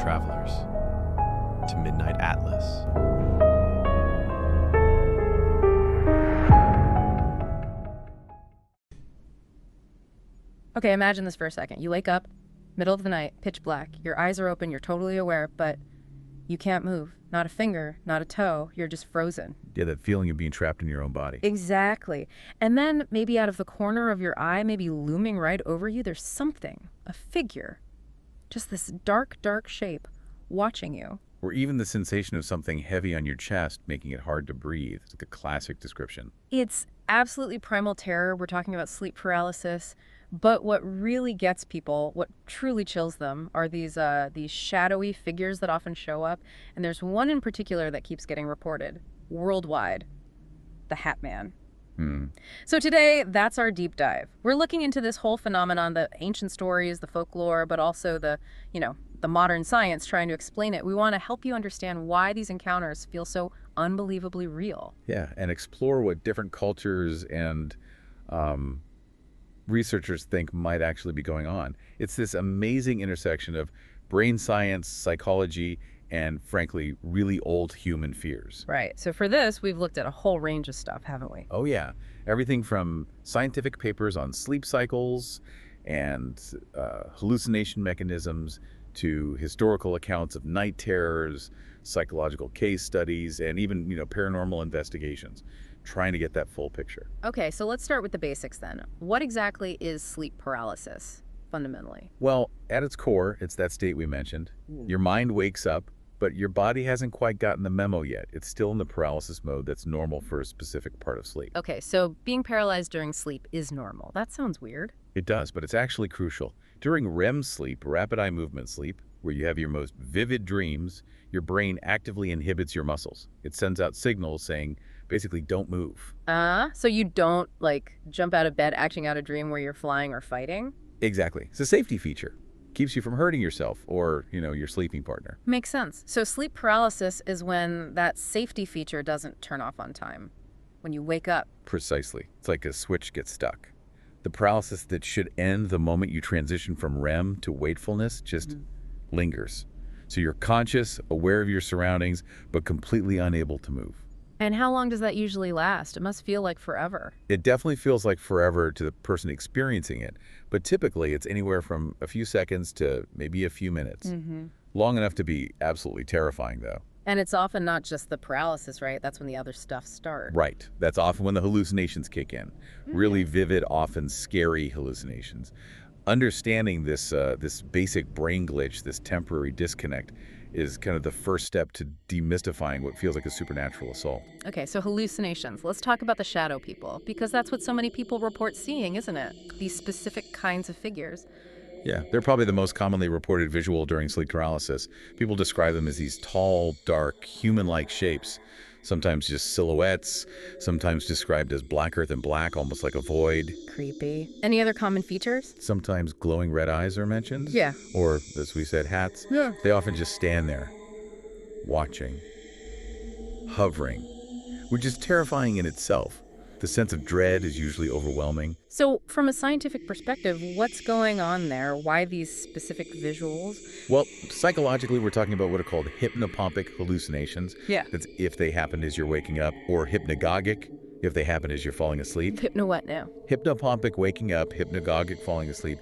travelers to Midnight Atlas. Okay, imagine this for a second. You wake up, middle of the night, pitch black. Your eyes are open, you're totally aware, but you can't move. Not a finger, not a toe. You're just frozen. Yeah, that feeling of being trapped in your own body. Exactly. And then maybe out of the corner of your eye, maybe looming right over you, there's something, a figure. Just this dark, dark shape watching you. Or even the sensation of something heavy on your chest, making it hard to breathe. It's like a classic description. It's absolutely primal terror. We're talking about sleep paralysis. But what really gets people, what truly chills them, are these shadowy figures that often show up. And there's one in particular that keeps getting reported worldwide, the Hat Man. So today, that's our deep dive. We're looking into this whole phenomenon, the ancient stories, the folklore, but also the modern science trying to explain it. We want to help you understand why these encounters feel so unbelievably real. Yeah, and explore what different cultures and researchers think might actually be going on. It's this amazing intersection of brain science, psychology, and frankly, really old human fears. Right. So for this, we've looked at a whole range of stuff, haven't we? Oh yeah. Everything from scientific papers on sleep cycles and hallucination mechanisms to historical accounts of night terrors, psychological case studies, and even, paranormal investigations, trying to get that full picture. Okay, so let's start with the basics then. What exactly is sleep paralysis, fundamentally? Well, at its core, it's that state we mentioned. Your mind wakes up, but your body hasn't quite gotten the memo yet. It's still in the paralysis mode that's normal for a specific part of sleep. Okay, so being paralyzed during sleep is normal. That sounds weird. It does, but it's actually crucial. During REM sleep, rapid eye movement sleep, where you have your most vivid dreams, your brain actively inhibits your muscles. It sends out signals saying, basically, don't move. So you don't, jump out of bed acting out a dream where you're flying or fighting? Exactly. It's a safety feature. Keeps you from hurting yourself or, your sleeping partner. Makes sense. So sleep paralysis is when that safety feature doesn't turn off on time, when you wake up. Precisely. It's like a switch gets stuck. The paralysis that should end the moment you transition from REM to wakefulness just lingers. So you're conscious, aware of your surroundings, but completely unable to move. And how long does that usually last? It must feel like forever. It definitely feels like forever to the person experiencing it, but typically it's anywhere from a few seconds to maybe a few minutes. Long enough to be absolutely terrifying, though. And it's often not just the paralysis, right? That's when the other stuff starts. Right. That's often when the hallucinations kick in. Really vivid, often scary hallucinations. Understanding this basic brain glitch, this temporary disconnect, is kind of the first step to demystifying what feels like a supernatural assault. Okay, so hallucinations. Let's talk about the shadow people, because that's what so many people report seeing, isn't it? These specific kinds of figures. Yeah, they're probably the most commonly reported visual during sleep paralysis. People describe them as these tall, dark, human-like shapes, sometimes just silhouettes, sometimes described as black earth and black, almost like a void. Creepy. Any other common features? Sometimes glowing red eyes are mentioned. Yeah. Or, as we said, hats. Yeah. They often just stand there, watching, hovering, which is terrifying in itself. The sense of dread is usually overwhelming. So, from a scientific perspective, what's going on there? Why these specific visuals? Well, psychologically, we're talking about what are called hypnopompic hallucinations. Yeah. That's if they happen as you're waking up, or hypnagogic, if they happen as you're falling asleep. Hypno what now? Hypnopompic waking up, hypnagogic falling asleep.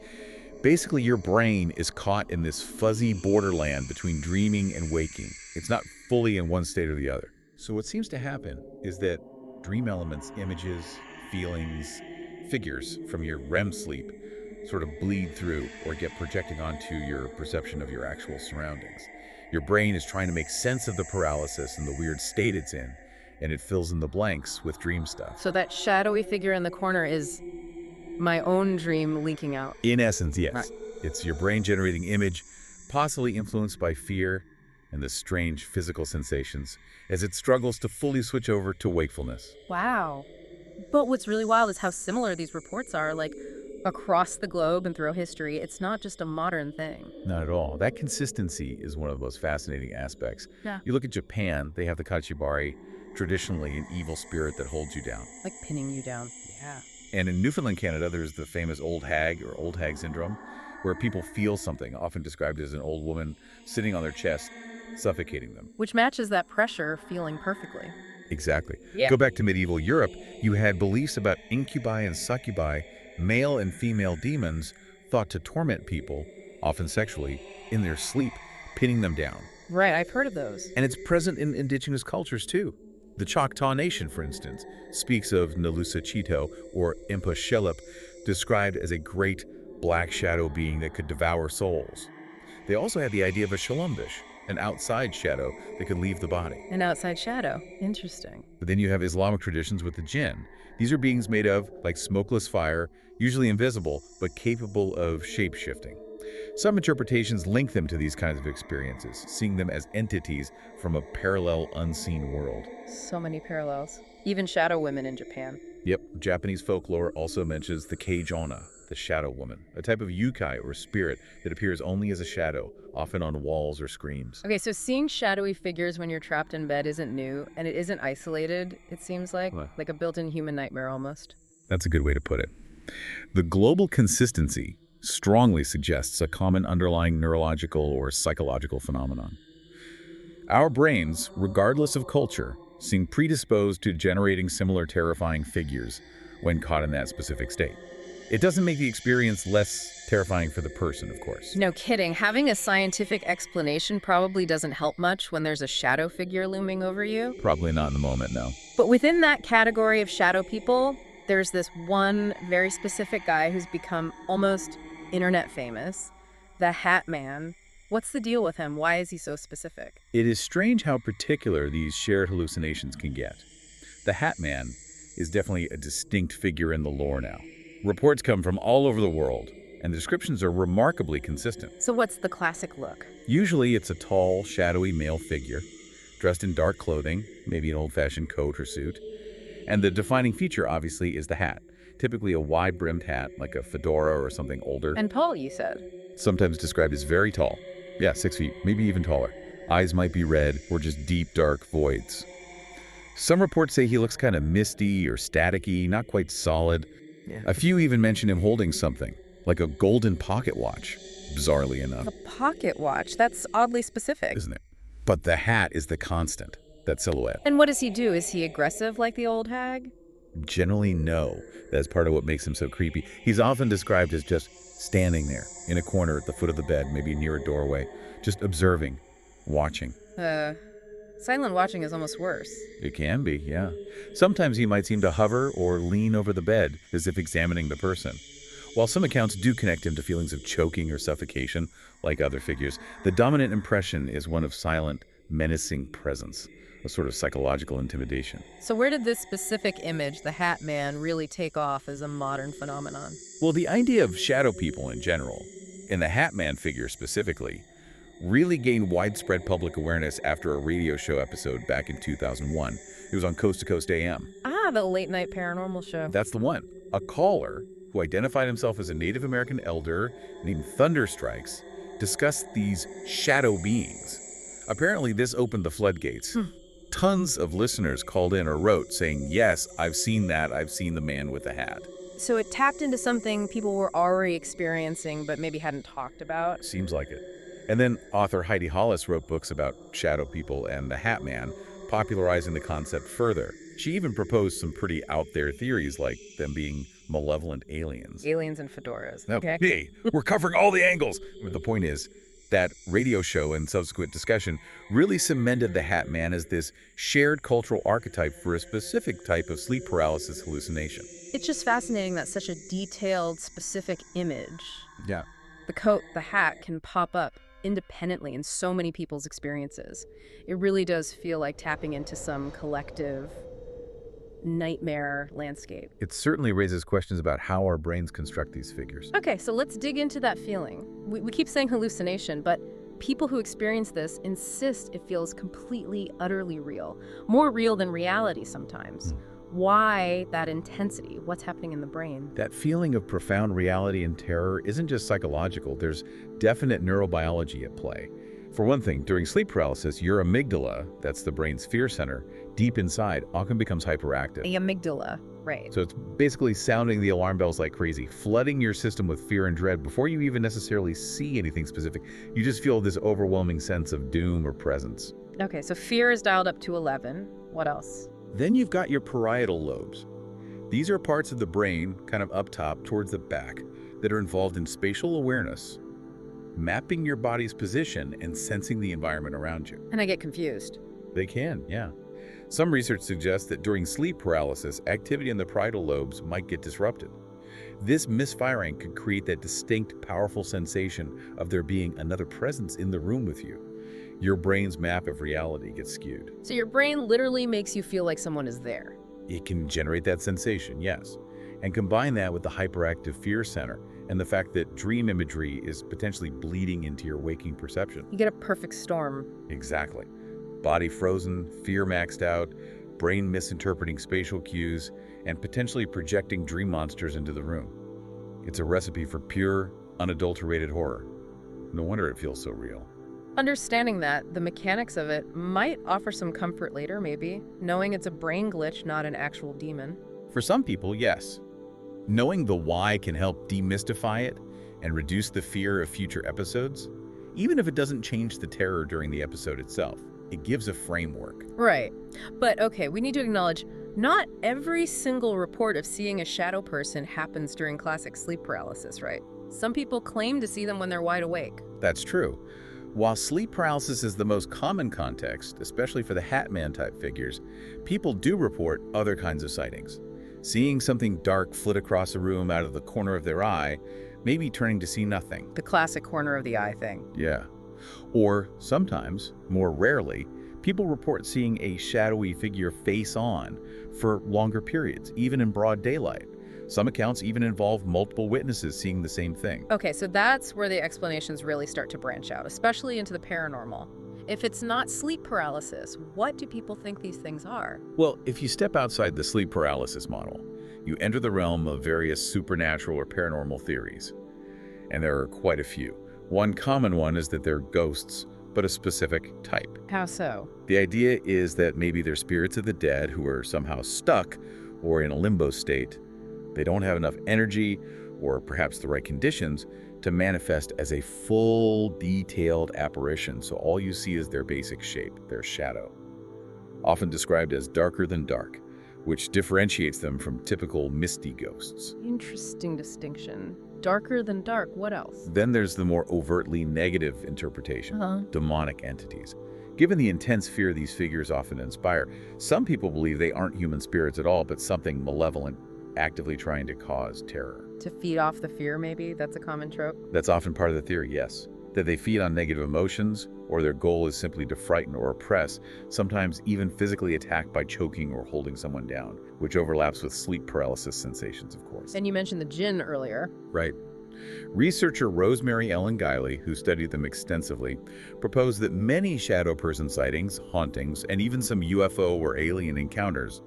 Basically, your brain is caught in this fuzzy borderland between dreaming and waking. It's not fully in one state or the other. So what seems to happen is that dream elements, images, feelings, figures from your REM sleep sort of bleed through or get projected onto your perception of your actual surroundings. Your brain is trying to make sense of the paralysis and the weird state it's in, and it fills in the blanks with dream stuff. So that shadowy figure in the corner is my own dream leaking out. In essence, yes. Right. It's your brain generating image, possibly influenced by fear and the strange physical sensations as it struggles to fully switch over to wakefulness. Wow. But what's really wild is how similar these reports are, across the globe and throughout history. It's not just a modern thing. Not at all. That consistency is one of the most fascinating aspects. Yeah. You look at Japan, they have the Kachibari, traditionally an evil spirit that holds you down. Like pinning you down. Yeah. And in Newfoundland, Canada, there's the famous old hag or old hag syndrome, where people feel something, often described as an old woman sitting on their chest, suffocating them. Which matches that pressure feeling perfectly. Exactly. Yeah. Go back to medieval Europe, you had beliefs about incubi and succubi, male and female demons thought to torment people, often sexually, in their sleep, pinning them down. Right, I've heard of those. And it's present in indigenous cultures too. The Choctaw Nation, for instance, speaks of Nalusa Chito or Impa Shellup, described as a great black shadow being that could devour souls. They also had the idea of a shalumbish, an outside shadow that could leave the body. An outside shadow. Interesting. But then you have Islamic traditions with the jinn. These are beings made of, like smokeless fire, usually invisible, but capable of shape-shifting. Some interpretations link them to these kinds of experiences, seeing them as entities from a parallel, unseen world. So many parallels. Even shadow women in Japan. Yep, Japanese folklore also mentions the Keijona, the shadow woman, a type of yukai or spirit that appears only as a shadow, often on walls or screams. Okay, so seeing shadowy figures when you're trapped in bed isn't new, and it isn't isolated, it seems like. What? Like a built-in human nightmare almost. That's a good way to put it. The global consistency strongly suggests a common underlying neurological or psychological phenomenon. Our brains, regardless of culture, seem predisposed to generating similar terrifying figures when caught in that specific state. It doesn't make the experience less terrifying for the person, of course. No kidding. Having a scientific explanation probably doesn't help much when there's a shadow figure looming over you. Probably not in the moment, no. But within that category of shadow people, there's this one very specific guy who's become almost internet famous, the Hat Man. What's the deal with him? Why is he so specific? It is strange how particular these shared hallucinations can get. The Hat Man is definitely a distinct figure in the lore now. Reports come from all over the world, and the descriptions are remarkably consistent. So what's the classic look? Usually it's a tall, shadowy male figure, dressed in dark clothing, maybe an old-fashioned coat or suit. And the defining feature, obviously, is the hat. Typically a wide-brimmed hat, like a fedora or something older. And Paul, you said. Sometimes described as very tall. Yeah, 6 feet, maybe even taller. Eyes might be red or just deep, dark voids. Some reports say he looks kind of misty or staticky, not quite solid. Yeah. A few even mention him holding something, like a golden pocket watch, bizarrely enough. A pocket watch. That's oddly specific. Isn't it? But the hat is the constant, that silhouette. And what does he do? Is he aggressive like the old hag? Generally, no. That's part of what makes him so creepy. He's often described as just standing there, in a corner at the foot of the bed, maybe near a doorway, just observing, watching. Silent watching is almost worse. It can be, yeah. Sometimes he might seem to hover or lean over the bed, as if examining the person. While some accounts do connect him to feelings of choking or suffocation, like other figures, the dominant impression is one of silent, menacing presence, a sort of psychological intimidation. So where did this specific image, the Hat Man, really take off as a modern phenomenon? Well, the idea of shadow people in general, and the Hat Man figure specifically, really gained widespread public awareness after a radio show episode back in 2001. It was on Coast to Coast AM. Ah, the late night paranormal show. That's the one. A caller, who identified himself as a Native American elder named Thunderstrikes, discussed these shadow beings. Apparently, this opened the floodgates. Tons of listeners called in or wrote saying, yes, I've seen that. I've seen the man with the hat. So it tapped into something people were already experiencing but maybe hadn't talked about. Seems like it. And then author Heidi Hollis wrote books about shadow people and the Hat Man, popularizing the concept further. She even proposed some pretty out there theories like them being malevolent aliens. Aliens and fedoras. Now, Okay. hey, we're covering all the angles. But the point is, that radio show and subsequent discussion really cemented the Hat Man as this shared cultural archetype for a specific type of sleep paralysis hallucination. It's just fascinating that such a detailed, specific image, Yeah. the coat, the hat, can pop up independently in so many people's experiences. It really does feel like tapping into some collective nightmare landscape. It certainly raises questions about how our brains construct these figures. Okay, so let's dig into that feeling. We keep saying hallucination, but people who experience this insist it feels completely, utterly real. More real than reality sometimes. Why that intensity? What's happening in the brain? That feeling of profound reality and terror isn't just psychological. There's definite neurobiology at play. For one thing, during sleep paralysis, your amygdala, that's the brain's fear center, deep inside often becomes hyperactive. The amygdala, right. So it's basically sounding the alarm bells like crazy, flooding your system with fear and dread before you even necessarily see anything specific. You just feel this overwhelming sense of doom or presence. Okay, so fear is dialed up to 11. What else? Then you've got your parietal lobes. These are parts of the brain, kind of up top towards the back, that are involved in spatial awareness, mapping your body's position and sensing the environment around you. And I get confused. They can, yeah. Some research suggests that during sleep paralysis, activity in the parietal lobes might get disrupted. This misfiring could create that distinct, powerful sensation of there being another presence in the room with you. Your brain's map of reality gets skewed. So your brain literally makes you feel like someone is there. It can generate that sensation, yes. And combine that with the hyperactive fear center and the fact that dream imagery is potentially bleeding into your waking perception. You get a perfect storm. Exactly. Body frozen, fear maxed out, brain misinterpreting spatial cues, and potentially projecting dream monsters into the room. It's a recipe for pure, unadulterated horror. No wonder it feels so real. Understanding that, the mechanics of it might offer some comfort later, maybe, knowing it's a brain glitch, not an actual demon. For some people, yes. Knowing the why can help demystify it and reduce the fear of future episodes, even if it doesn't change the terror during the episode itself. It gives a framework. Right. But okay, we need to acknowledge, not every single report of seeing a shadow person happens during classic sleep paralysis, right? Some people claim to see them when they're wide awake. That's true. While sleep paralysis is the most common context, especially for the Hat Man type figures, people do report other kinds of sightings. Seeing something dark flit across a room out of the corner of their eye, maybe turning to see nothing. The classic corner of the eye thing. Yeah. Or sometimes, more rarely, people report seeing a shadowy figure face on for longer periods, even in broad daylight. Some accounts even involve multiple witnesses seeing the same thing. Okay, so that's where the explanations really start to branch out, especially into the paranormal. If it's not sleep paralysis, what do people think these things are? Well, if you step outside the sleep paralysis model, you enter the realm of various supernatural or paranormal theories. And there are quite a few. One common one is that they're ghosts, but a specific type. How so? The idea is that maybe they're spirits of the dead who are somehow stuck or in a limbo state. They don't have enough energy or perhaps the right conditions to manifest as a full, detailed apparition, so all you see is their basic shape, their shadow. Often described as darker than dark, which differentiates them from typical misty ghosts. Interesting distinction. Darker than dark, what else? Then there's the more overtly negative interpretation, demonic entities. Given the intense fear these figures often inspire, some people believe they aren't human spirits at all, but something malevolent actively trying to cause terror. To feed off the fear, maybe? That's a common trope? That's often part of the theory, yes. That they feed on negative emotions, or their goal is simply to frighten or oppress, sometimes even physically attack by choking or holding someone down, which overlaps with sleep paralysis sensations, of course. And you mentioned the jinn earlier. Right. Researcher Rosemary Ellen Guiley, who studied them extensively, proposed that many shadow person sightings, hauntings, and even some UFO or alien encounters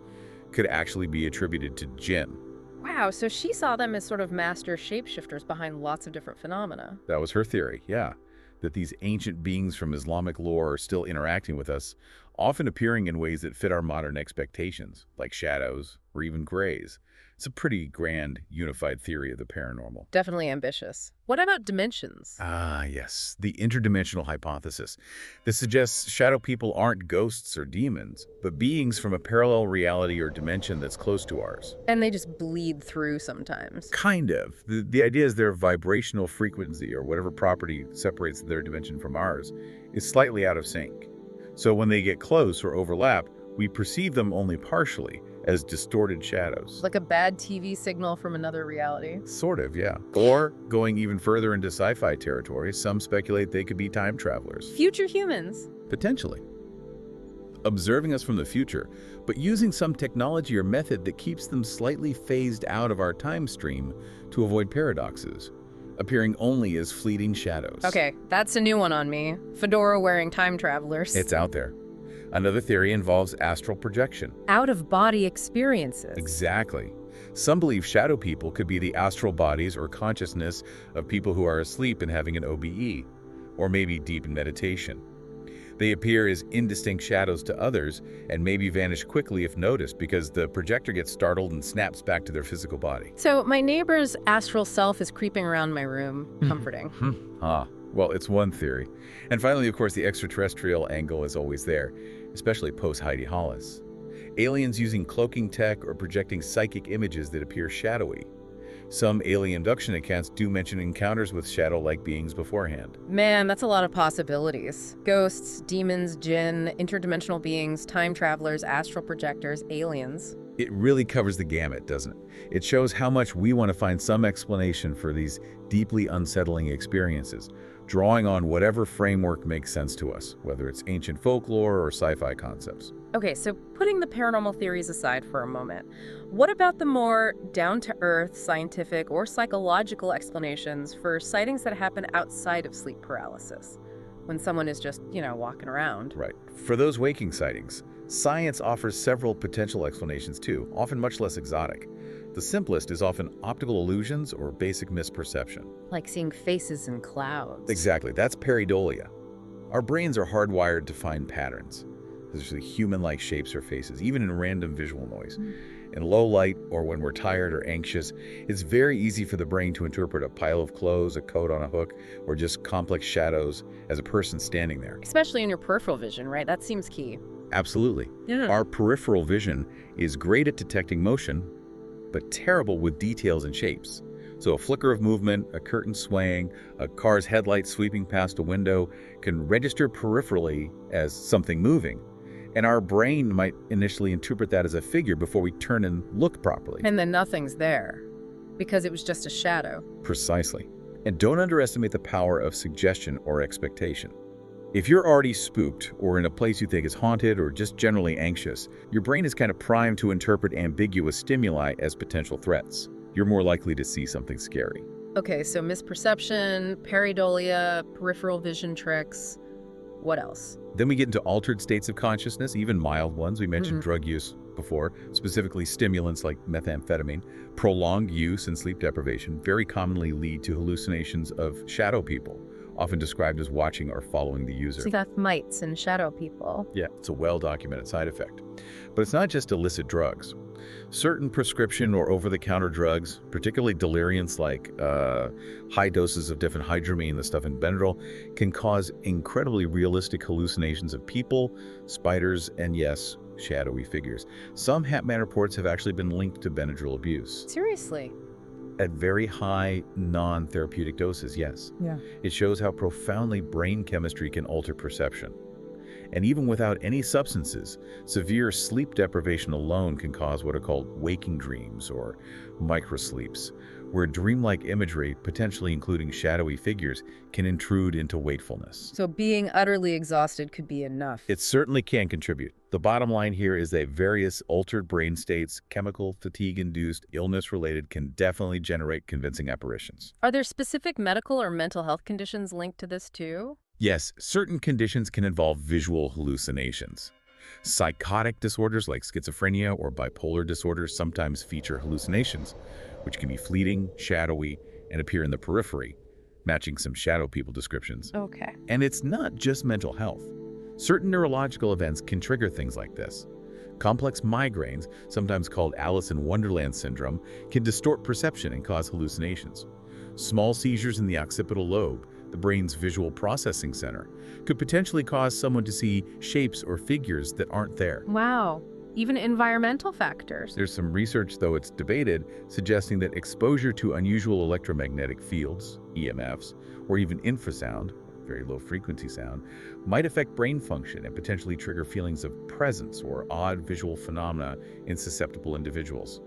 could actually be attributed to jinn. Wow, so she saw them as sort of master shapeshifters behind lots of different phenomena. That was her theory, yeah. That these ancient beings from Islamic lore are still interacting with us, often appearing in ways that fit our modern expectations, like shadows or even grays. It's a pretty grand, unified theory of the paranormal. Definitely ambitious. What about dimensions? Ah, yes, the interdimensional hypothesis. This suggests shadow people aren't ghosts or demons, but beings from a parallel reality or dimension that's close to ours. And they just bleed through sometimes. Kind of. The idea is their vibrational frequency, or whatever property separates their dimension from ours, is slightly out of sync. So when they get close or overlap, we perceive them only partially, as distorted shadows. Like a bad TV signal from another reality. Sort of, yeah. Or, going even further into sci-fi territory, some speculate they could be time travelers. Future humans. Potentially. Observing us from the future, but using some technology or method that keeps them slightly phased out of our time stream to avoid paradoxes, appearing only as fleeting shadows. Okay, that's a new one on me. Fedora-wearing time travelers. It's out there. Another theory involves astral projection. Out-of-body experiences. Exactly. Some believe shadow people could be the astral bodies or consciousness of people who are asleep and having an OBE, or maybe deep in meditation. They appear as indistinct shadows to others and maybe vanish quickly if noticed because the projector gets startled and snaps back to their physical body. So my neighbor's astral self is creeping around my room, comforting. Well, it's one theory. And finally, of course, the extraterrestrial angle is always there, especially post-Heidi Hollis. Aliens using cloaking tech or projecting psychic images that appear shadowy. Some alien abduction accounts do mention encounters with shadow-like beings beforehand. Man, that's a lot of possibilities. Ghosts, demons, jinn, interdimensional beings, time travelers, astral projectors, aliens. It really covers the gamut, doesn't it? It shows how much we want to find some explanation for these deeply unsettling experiences, drawing on whatever framework makes sense to us, whether it's ancient folklore or sci-fi concepts. Okay, so putting the paranormal theories aside for a moment, what about the more down-to-earth scientific or psychological explanations for sightings that happen outside of sleep paralysis? When someone is just, walking around. Right. For those waking sightings, science offers several potential explanations too, often much less exotic. The simplest is often optical illusions or basic misperception. Like seeing faces in clouds. Exactly, that's pareidolia. Our brains are hardwired to find patterns, especially human-like shapes or faces, even in random visual noise. In low light or when we're tired or anxious, it's very easy for the brain to interpret a pile of clothes, a coat on a hook, or just complex shadows as a person standing there. Especially in your peripheral vision, right? That seems key. Absolutely. Yeah. Our peripheral vision is great at detecting motion, but terrible with details and shapes. So a flicker of movement, a curtain swaying, a car's headlight sweeping past a window can register peripherally as something moving. And our brain might initially interpret that as a figure before we turn and look properly. And then nothing's there, because it was just a shadow. Precisely. And don't underestimate the power of suggestion or expectation. If you're already spooked or in a place you think is haunted or just generally anxious, your brain is kind of primed to interpret ambiguous stimuli as potential threats. You're more likely to see something scary. Okay, so misperception, pareidolia, peripheral vision tricks. What else? Then we get into altered states of consciousness, even mild ones. We mentioned drug use before, specifically stimulants like methamphetamine. Prolonged use and sleep deprivation very commonly lead to hallucinations of shadow people, often described as watching or following the user. So that's mites and shadow people. Yeah, it's a well-documented side effect. But it's not just illicit drugs. Certain prescription or over-the-counter drugs, particularly deliriants like high doses of diphenhydramine, the stuff in Benadryl, can cause incredibly realistic hallucinations of people, spiders, and yes, shadowy figures. Some Hatman reports have actually been linked to Benadryl abuse. Seriously? At very high, non-therapeutic doses, yes. Yeah. It shows how profoundly brain chemistry can alter perception. And even without any substances, severe sleep deprivation alone can cause what are called waking dreams or microsleeps, where dreamlike imagery, potentially including shadowy figures, can intrude into wakefulness. So being utterly exhausted could be enough. It certainly can contribute. The bottom line here is that various altered brain states, chemical, fatigue-induced, illness-related, can definitely generate convincing apparitions. Are there specific medical or mental health conditions linked to this too? Yes, certain conditions can involve visual hallucinations. Psychotic disorders like schizophrenia or bipolar disorders sometimes feature hallucinations, which can be fleeting, shadowy, and appear in the periphery, matching some shadow people descriptions. Okay. And it's not just mental health. Certain neurological events can trigger things like this. Complex migraines, sometimes called Alice in Wonderland syndrome, can distort perception and cause hallucinations. Small seizures in the occipital lobe, the brain's visual processing center, could potentially cause someone to see shapes or figures that aren't there. Wow. Even environmental factors. There's some research, though it's debated, suggesting that exposure to unusual electromagnetic fields, EMFs, or even infrasound, very low frequency sound, might affect brain function and potentially trigger feelings of presence or odd visual phenomena in susceptible individuals.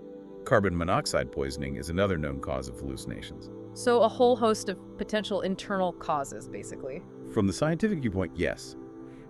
Carbon monoxide poisoning is another known cause of hallucinations. So a whole host of potential internal causes, basically. From the scientific viewpoint, yes.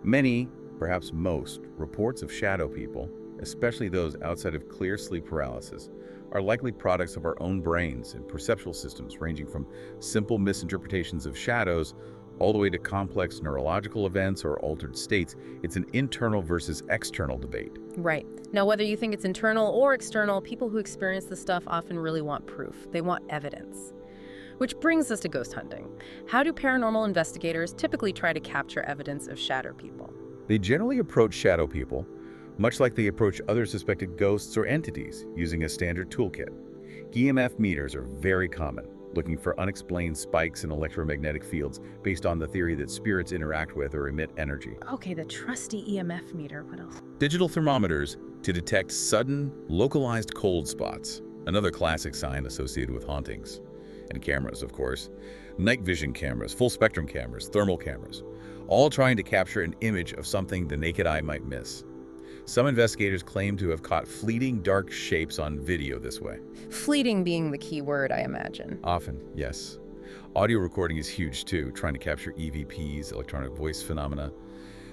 Many, perhaps most, reports of shadow people, especially those outside of clear sleep paralysis, are likely products of our own brains and perceptual systems, ranging from simple misinterpretations of shadows all the way to complex neurological events or altered states. It's an internal versus external debate. Right. Now, whether you think it's internal or external, people who experience this stuff often really want proof. They want evidence. Which brings us to ghost hunting. How do paranormal investigators typically try to capture evidence of shadow people? They generally approach shadow people, much like they approach other suspected ghosts or entities, using a standard toolkit. EMF meters are very common, looking for unexplained spikes in electromagnetic fields based on the theory that spirits interact with or emit energy. Okay, the trusty EMF meter. What else? Digital thermometers to detect sudden, localized cold spots, another classic sign associated with hauntings. And cameras, of course. Night vision cameras, full spectrum cameras, thermal cameras, all trying to capture an image of something the naked eye might miss. Some investigators claim to have caught fleeting dark shapes on video this way. Fleeting being the key word, I imagine. Often, yes. Audio recording is huge too, trying to capture EVPs, electronic voice phenomena.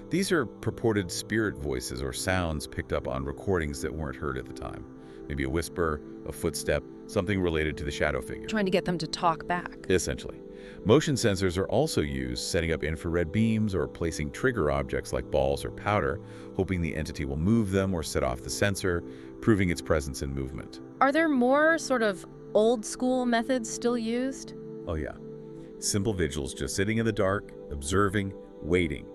These are purported spirit voices or sounds picked up on recordings that weren't heard at the time. Maybe a whisper, a footstep, something related to the shadow figure. Trying to get them to talk back. Essentially. Motion sensors are also used, setting up infrared beams or placing trigger objects like balls or powder, hoping the entity will move them or set off the sensor, proving its presence and movement. Are there more sort of old school methods still used? Oh yeah. Simple vigils, just sitting in the dark, observing, waiting.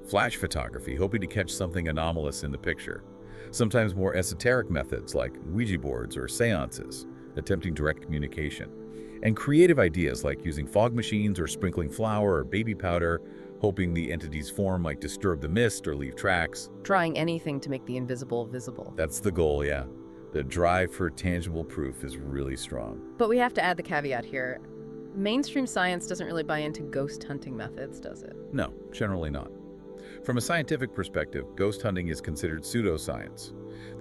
Flash photography, hoping to catch something anomalous in the picture. Sometimes more esoteric methods like Ouija boards or seances, attempting direct communication. And creative ideas like using fog machines or sprinkling flour or baby powder, hoping the entity's form might disturb the mist or leave tracks. Trying anything to make the invisible visible. That's the goal, yeah. The drive for tangible proof is really strong. But we have to add the caveat here. Mainstream science doesn't really buy into ghost hunting methods, does it? No, generally not. From a scientific perspective, ghost hunting is considered pseudoscience.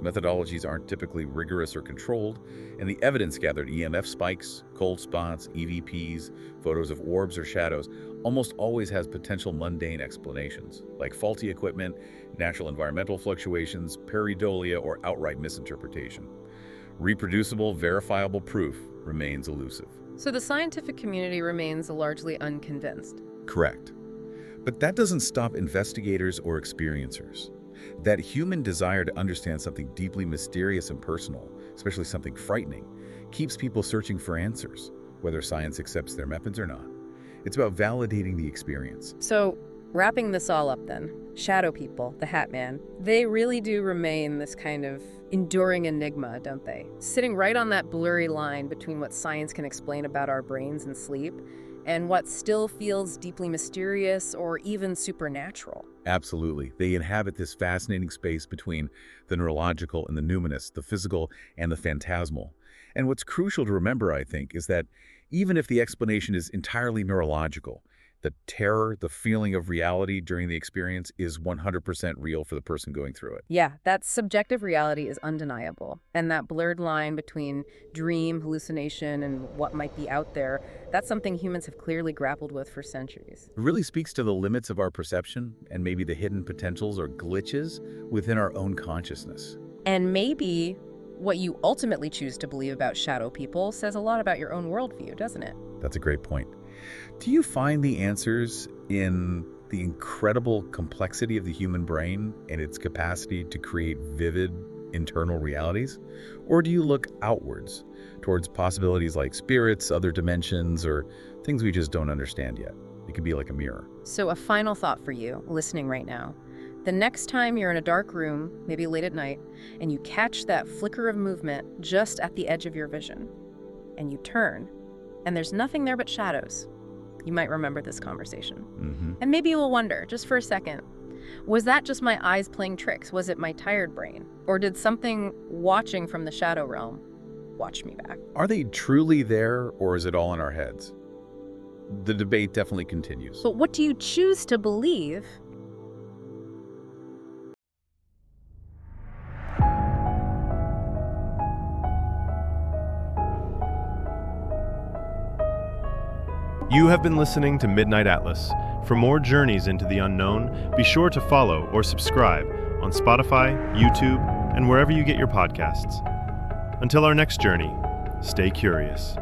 The methodologies aren't typically rigorous or controlled, and the evidence gathered, EMF spikes, cold spots, EVPs, photos of orbs or shadows, almost always has potential mundane explanations, like faulty equipment, natural environmental fluctuations, pareidolia, or outright misinterpretation. Reproducible, verifiable proof remains elusive. So the scientific community remains largely unconvinced. Correct. But that doesn't stop investigators or experiencers. That human desire to understand something deeply mysterious and personal, especially something frightening, keeps people searching for answers, whether science accepts their methods or not. It's about validating the experience. So, wrapping this all up then, shadow people, the Hat Man, they really do remain this kind of enduring enigma, don't they? Sitting right on that blurry line between what science can explain about our brains and sleep and what still feels deeply mysterious or even supernatural. Absolutely. They inhabit this fascinating space between the neurological and the numinous, the physical and the phantasmal. And what's crucial to remember, I think, is that even if the explanation is entirely neurological, the terror, the feeling of reality during the experience is 100% real for the person going through it. Yeah, that subjective reality is undeniable. And that blurred line between dream, hallucination, and what might be out there, that's something humans have clearly grappled with for centuries. It really speaks to the limits of our perception and maybe the hidden potentials or glitches within our own consciousness. And maybe what you ultimately choose to believe about shadow people says a lot about your own worldview, doesn't it? That's a great point. Do you find the answers in the incredible complexity of the human brain and its capacity to create vivid internal realities? Or do you look outwards towards possibilities like spirits, other dimensions, or things we just don't understand yet? It could be like a mirror. So a final thought for you, listening right now. The next time you're in a dark room, maybe late at night, and you catch that flicker of movement just at the edge of your vision, and you turn, and there's nothing there but shadows, you might remember this conversation. And maybe you will wonder, just for a second, was that just my eyes playing tricks? Was it my tired brain? Or did something watching from the shadow realm watch me back? Are they truly there, or is it all in our heads? The debate definitely continues. But what do you choose to believe? You have been listening to Midnight Atlas. For more journeys into the unknown, be sure to follow or subscribe on Spotify, YouTube, and wherever you get your podcasts. Until our next journey, stay curious.